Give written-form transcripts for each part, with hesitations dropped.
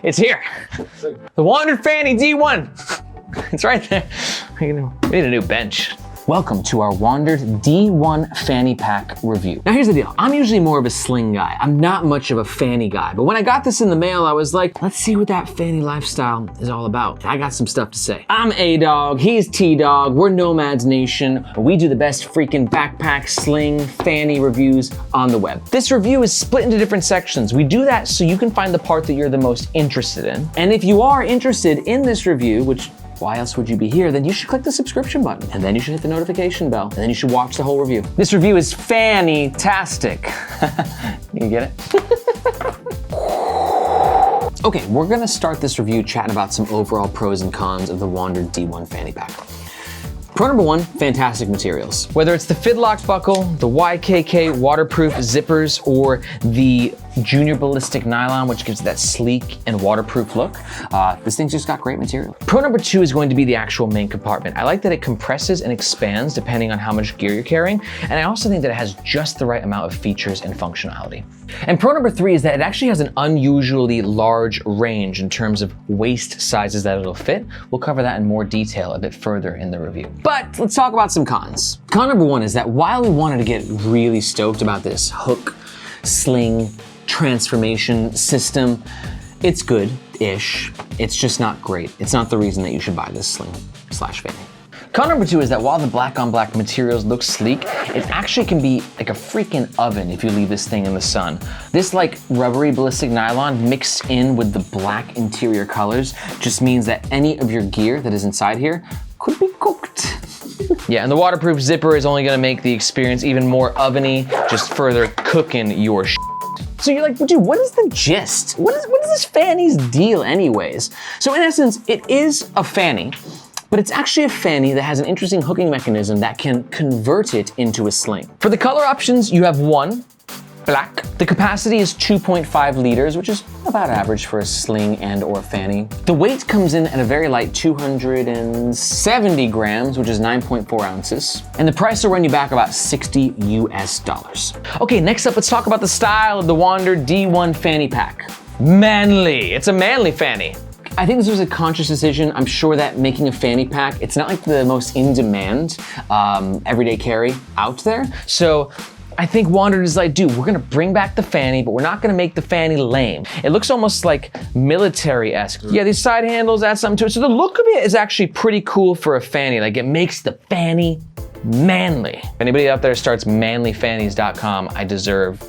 It's here. The WANDRD Fanny D1. It's right there. We need a new bench. Welcome to our WANDRD D1 Fanny Pack review. Now here's the deal. I'm usually more of a sling guy. I'm not much of a fanny guy. But when I got this in the mail, I was like, let's see what that fanny lifestyle is all about. I got some stuff to say. I'm A-Dog, he's T-Dog, we're Nomads Nation. We do the best freaking backpack, sling, fanny reviews on the web. This review is split into different sections. We do that so you can find the part that you're the most interested in. And if you are interested in this review, which why else would you be here? Then you should click the subscription button, and then you should hit the notification bell, and then you should watch the whole review. This review is fanny-tastic. You get it? Okay, we're gonna start this review chatting about some overall pros and cons of the WANDRD D1 Fanny Pack. Pro number one, fantastic materials. Whether it's the Fidlock buckle, the YKK waterproof zippers, or the Junior Ballistic Nylon, which gives it that sleek and waterproof look, this thing's just got great material. Pro number two is going to be the actual main compartment. I like that it compresses and expands depending on how much gear you're carrying, and I also think that it has just the right amount of features and functionality. And pro number three is that it actually has an unusually large range in terms of waist sizes that it'll fit. We'll cover that in more detail a bit further in the review. But let's talk about some cons. Con number one is that while we wanted to get really stoked about this hook, sling, transformation system, it's good-ish. It's just not great. It's not the reason that you should buy this sling/fanny. Con number two is that while the black on black materials look sleek, it actually can be like a freaking oven if you leave this thing in the sun. This like rubbery ballistic nylon mixed in with the black interior colors just means that any of your gear that is inside here could be cooked. Yeah, and the waterproof zipper is only gonna make the experience even more oveny, just further cooking your shit. So you're like, dude, what is the gist? What is this fanny's deal anyways? So in essence, it is a fanny, but it's actually a fanny that has an interesting hooking mechanism that can convert it into a sling. For the color options, you have one, black. The capacity is 2.5 liters, which is about average for a sling and or fanny. The weight comes in at a very light 270 grams, which is 9.4 ounces. And the price will run you back about $60 US. Okay, next up, let's talk about the style of the WANDRD D1 Fanny Pack. Manly, it's a manly fanny. I think this was a conscious decision. I'm sure that making a fanny pack, it's not like the most in-demand everyday carry out there. So I think WANDRD is like, dude, we're gonna bring back the fanny, but we're not gonna make the fanny lame. It looks almost like military-esque. Yeah, these side handles add something to it. So the look of it is actually pretty cool for a fanny. Like it makes the fanny manly. If anybody out there starts manlyfannies.com,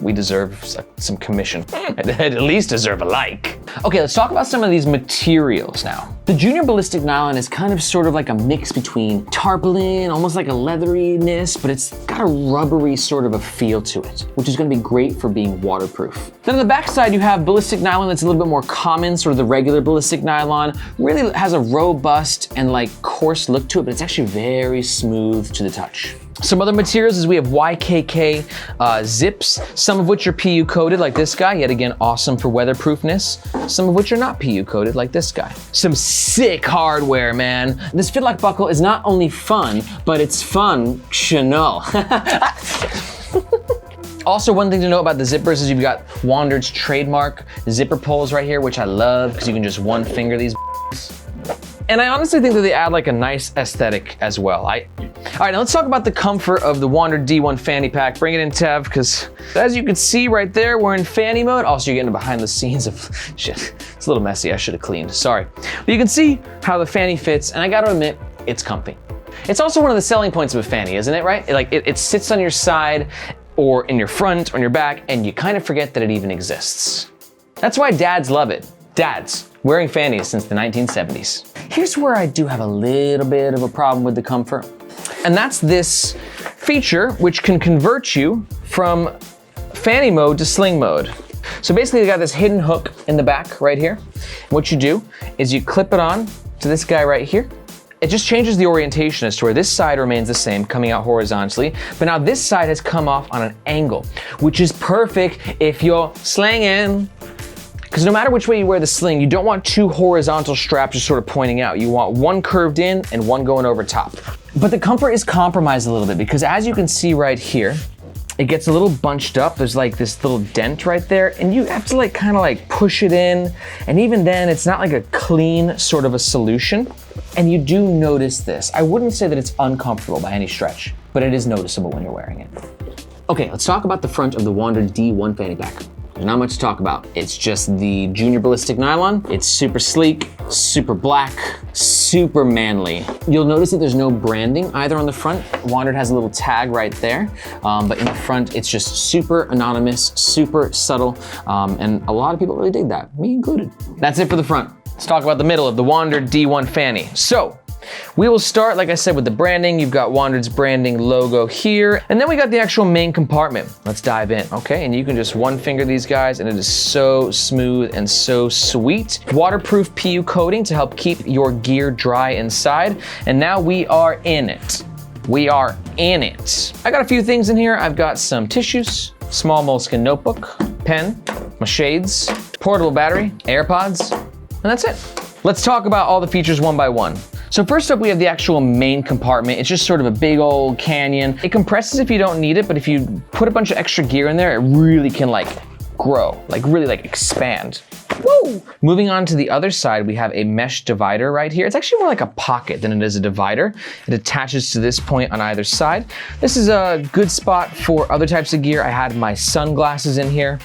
we deserve some commission. At least deserve a like. Okay, let's talk about some of these materials now. The Junior Ballistic Nylon is kind of sort of like a mix between tarpaulin, almost like a leatheriness, but it's got a rubbery sort of a feel to it, which is gonna be great for being waterproof. Then on the back side, you have ballistic nylon that's a little bit more common, sort of the regular ballistic nylon. Really has a robust and like coarse look to it, but it's actually very smooth to the touch. Some other materials is we have YKK zips, some of which are PU coated like this guy, yet again awesome for weatherproofness. Some of which are not PU coated like this guy. Some sick hardware, man. This Fidlock buckle is not only fun, but it's functional. Also, one thing to know about the zippers is you've got WANDRD's trademark zipper pulls right here, which I love because you can just one finger these. And I honestly think that they add like a nice aesthetic as well. All right, now let's talk about the comfort of the WANDRD D1 Fanny Pack. Bring it in, Tev, because as you can see right there, we're in fanny mode. Also, you're getting behind the scenes of shit. It's a little messy, I should have cleaned, sorry. But you can see how the fanny fits, and I gotta admit, it's comfy. It's also one of the selling points of a fanny, isn't it, right? It sits on your side, or in your front, or in your back, and you kind of forget that it even exists. That's why dads love it. Dads, wearing fannies since the 1970s. Here's where I do have a little bit of a problem with the comfort. And that's this feature which can convert you from fanny mode to sling mode. So basically you got this hidden hook in the back right here. And what you do is you clip it on to this guy right here. It just changes the orientation as to where this side remains the same, coming out horizontally, but now this side has come off on an angle, which is perfect if you're slinging. Because no matter which way you wear the sling, you don't want two horizontal straps just sort of pointing out. You want one curved in and one going over top. But the comfort is compromised a little bit because as you can see right here, it gets a little bunched up. There's like this little dent right there, and you have to like kind of like push it in. And even then, it's not like a clean sort of a solution. And you do notice this. I wouldn't say that it's uncomfortable by any stretch, but it is noticeable when you're wearing it. Okay, let's talk about the front of the WANDRD D1 Fanny Pack. There's not much to talk about. It's just the junior ballistic nylon. It's super sleek, super black, super manly. You'll notice that there's no branding either on the front. WANDRD has a little tag right there, but in the front, it's just super anonymous, super subtle, and a lot of people really dig that, me included. That's it for the front. Let's talk about the middle of the WANDRD D1 Fanny. So, we will start, like I said, with the branding. You've got WANDRD's branding logo here. And then we got the actual main compartment. Let's dive in, okay? And you can just one finger these guys, and it is so smooth and so sweet. Waterproof PU coating to help keep your gear dry inside. And now we are in it. We are in it. I got a few things in here. I've got some tissues, small moleskin notebook, pen, my shades, portable battery, AirPods, and that's it. Let's talk about all the features one by one. So first up, we have the actual main compartment. It's just sort of a big old canyon. It compresses if you don't need it, but if you put a bunch of extra gear in there, it really can like grow, like really like expand. Woo! Moving on to the other side, we have a mesh divider right here. It's actually more like a pocket than it is a divider. It attaches to this point on either side. This is a good spot for other types of gear. I had my sunglasses in here.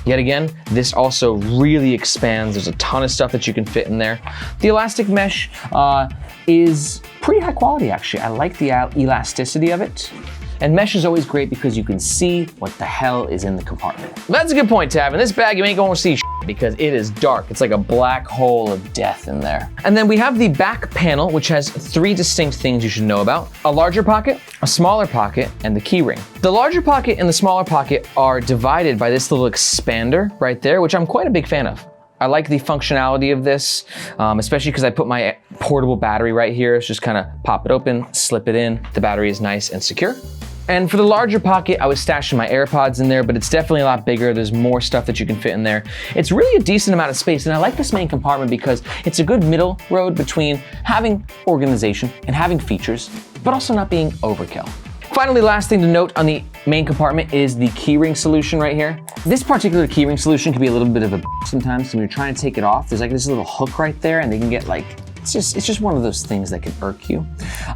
Yet again, this also really expands. There's a ton of stuff that you can fit in there. The elastic mesh is pretty high quality, actually. I like the elasticity of it. And mesh is always great because you can see what the hell is in the compartment. That's a good point, Tav. In this bag, you ain't gonna see because it is dark. It's like a black hole of death in there. And then we have the back panel, which has three distinct things you should know about: a larger pocket, a smaller pocket, and the key ring. The larger pocket and the smaller pocket are divided by this little expander right there, which I'm quite a big fan of. I like the functionality of this, especially because I put my portable battery right here. It's just kind of pop it open, slip it in. The battery is nice and secure. And for the larger pocket, I was stashing my AirPods in there, but it's definitely a lot bigger. There's more stuff that you can fit in there. It's really a decent amount of space, and I like this main compartment because it's a good middle road between having organization and having features, but also not being overkill. Finally, last thing to note on the main compartment is the keyring solution right here. This particular keyring solution can be a little bit of a sometimes when you're trying to take it off. There's like this little hook right there, and they can get like, it's just one of those things that can irk you.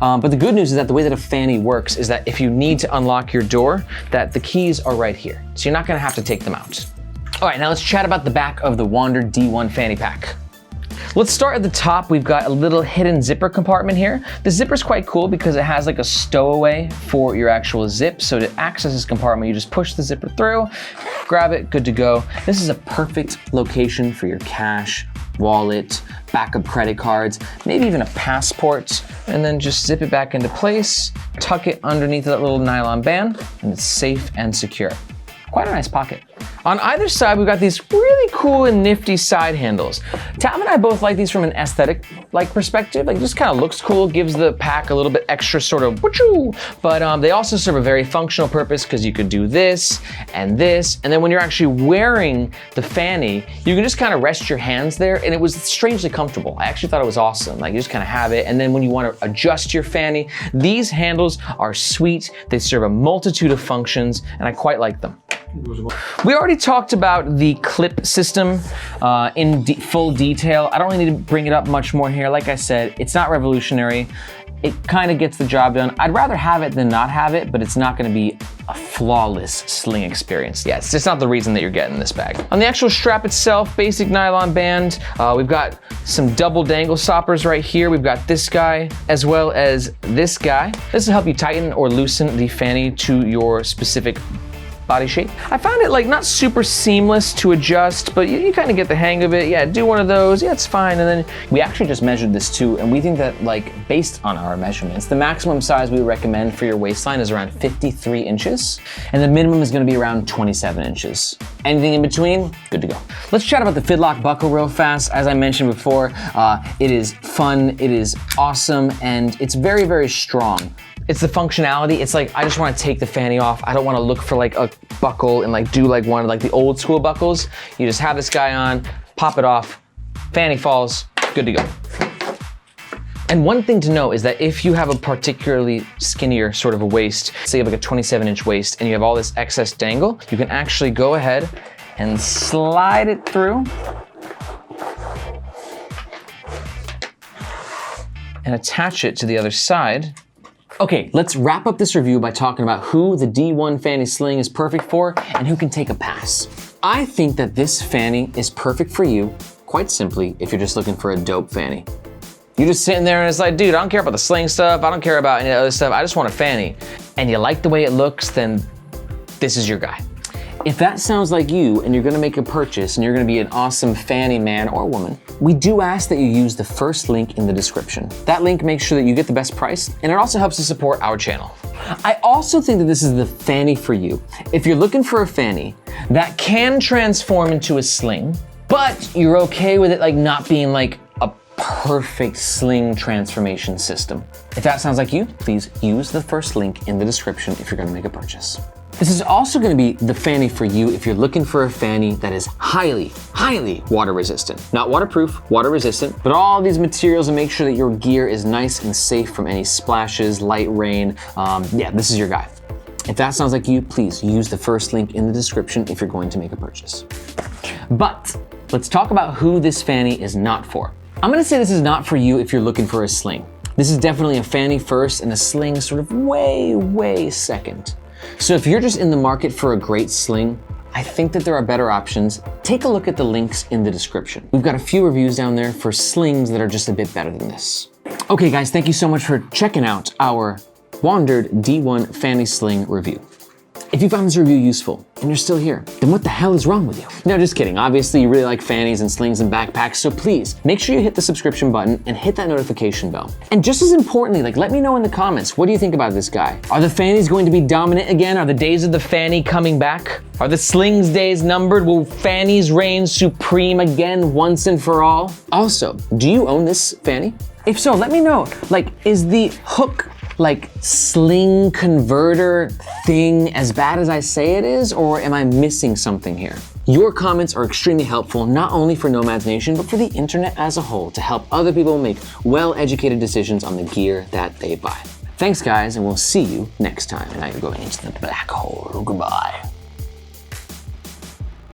But the good news is that the way that a fanny works is that if you need to unlock your door, that the keys are right here. So you're not gonna have to take them out. All right, now let's chat about the back of the WANDRD D1 Fanny Pack. Let's start at the top. We've got a little hidden zipper compartment here. The zipper's quite cool because it has like a stowaway for your actual zip. So to access this compartment, you just push the zipper through, grab it, good to go. This is a perfect location for your cash, wallet, backup credit cards, maybe even a passport, and then just zip it back into place, tuck it underneath that little nylon band, and it's safe and secure. Quite a nice pocket. On either side, we've got these really cool and nifty side handles. Tav and I both like these from an aesthetic perspective. Like, just kind of looks cool, gives the pack a little bit extra sort of wachoo. But they also serve a very functional purpose because you could do this, and then when you're actually wearing the fanny, you can just kind of rest your hands there, and it was strangely comfortable. I actually thought it was awesome. Like, you just kind of have it, and then when you want to adjust your fanny, these handles are sweet. They serve a multitude of functions, and I quite like them. We already talked about the clip system in full detail. I don't really need to bring it up much more here. Like I said, it's not revolutionary. It kind of gets the job done. I'd rather have it than not have it, but it's not gonna be a flawless sling experience. Yeah, it's just not the reason that you're getting this bag. On the actual strap itself, basic nylon band. We've got some double dangle stoppers right here. We've got this guy as well as this guy. This will help you tighten or loosen the fanny to your specific body shape. I found it like not super seamless to adjust, but you kind of get the hang of it. Yeah, do one of those, yeah, it's fine. And then we actually just measured this too, and we think that like based on our measurements, the maximum size we recommend for your waistline is around 53 inches, and the minimum is gonna be around 27 inches. Anything in between, good to go. Let's chat about the Fidlock buckle real fast. As I mentioned before, it is fun, it is awesome, and it's very, very strong. It's the functionality. It's like, I just want to take the fanny off. I don't want to look for like a buckle and like do like one of like the old school buckles. You just have this guy on, pop it off, fanny falls, good to go. And one thing to know is that if you have a particularly skinnier sort of a waist, say you have like a 27-inch waist and you have all this excess dangle, you can actually go ahead and slide it through and attach it to the other side. Okay, let's wrap up this review by talking about who the D1 Fanny Sling is perfect for and who can take a pass. I think that this fanny is perfect for you, quite simply, if you're just looking for a dope fanny. You're just sitting there and it's like, dude, I don't care about the sling stuff, I don't care about any other stuff, I just want a fanny. And you like the way it looks, then this is your guy. If that sounds like you and you're gonna make a purchase and you're gonna be an awesome fanny man or woman, we do ask that you use the first link in the description. That link makes sure that you get the best price and it also helps to support our channel. I also think that this is the fanny for you. If you're looking for a fanny that can transform into a sling, but you're okay with it like not being like a perfect sling transformation system. If that sounds like you, please use the first link in the description if you're gonna make a purchase. This is also gonna be the fanny for you if you're looking for a fanny that is highly, highly water resistant. Not waterproof, water resistant, but all these materials to make sure that your gear is nice and safe from any splashes, light rain. Yeah, this is your guy. If that sounds like you, please use the first link in the description if you're going to make a purchase. But let's talk about who this fanny is not for. I'm gonna say this is not for you if you're looking for a sling. This is definitely a fanny first and a sling sort of way, way second. So if you're just in the market for a great sling, I think that there are better options. Take a look at the links in the description. We've got a few reviews down there for slings that are just a bit better than this. Okay guys, thank you so much for checking out our WANDRD D1 Fanny Sling review. If you found this review useful and you're still here, then what the hell is wrong with you? No, just kidding. Obviously, you really like fannies and slings and backpacks, so please make sure you hit the subscription button and hit that notification bell. And just as importantly, let me know in the comments, what do you think about this guy? Are the fannies going to be dominant again? Are the days of the fanny coming back? Are the slings days numbered? Will fannies reign supreme again once and for all? Also, do you own this fanny? If so, let me know. Is the hook sling converter thing as bad as I say it is, or am I missing something here? Your comments are extremely helpful, not only for Nomads Nation, but for the internet as a whole to help other people make well-educated decisions on the gear that they buy. Thanks guys, and we'll see you next time. And now you're going into the black hole. Goodbye.